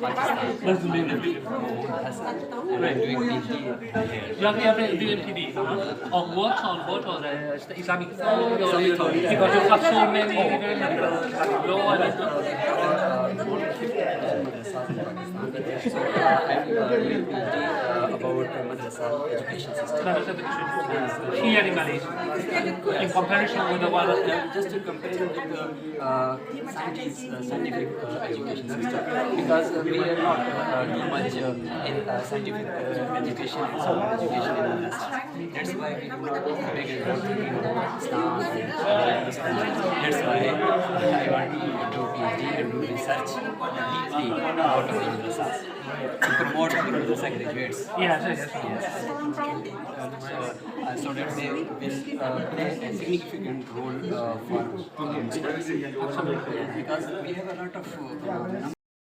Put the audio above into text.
Pakistan. What's the name? Hassan. And I'm doing PhD here. You have a PhD on what? On what? On the Islamic thought? Islamic thought. Because you have so many law and So I'm doing PhD about madrasa education system. here in Malaysia. In comparison with the one Just to compare with the scientific education system, because we are not too much in scientific education, Islamic education in madrasa. That's why we do not make a lot of Islam and that's why I want to do PhD and do research deeply about the madrasas to promote madrasa graduates. yes. So that they will play a significant role for students. Because we have a lot of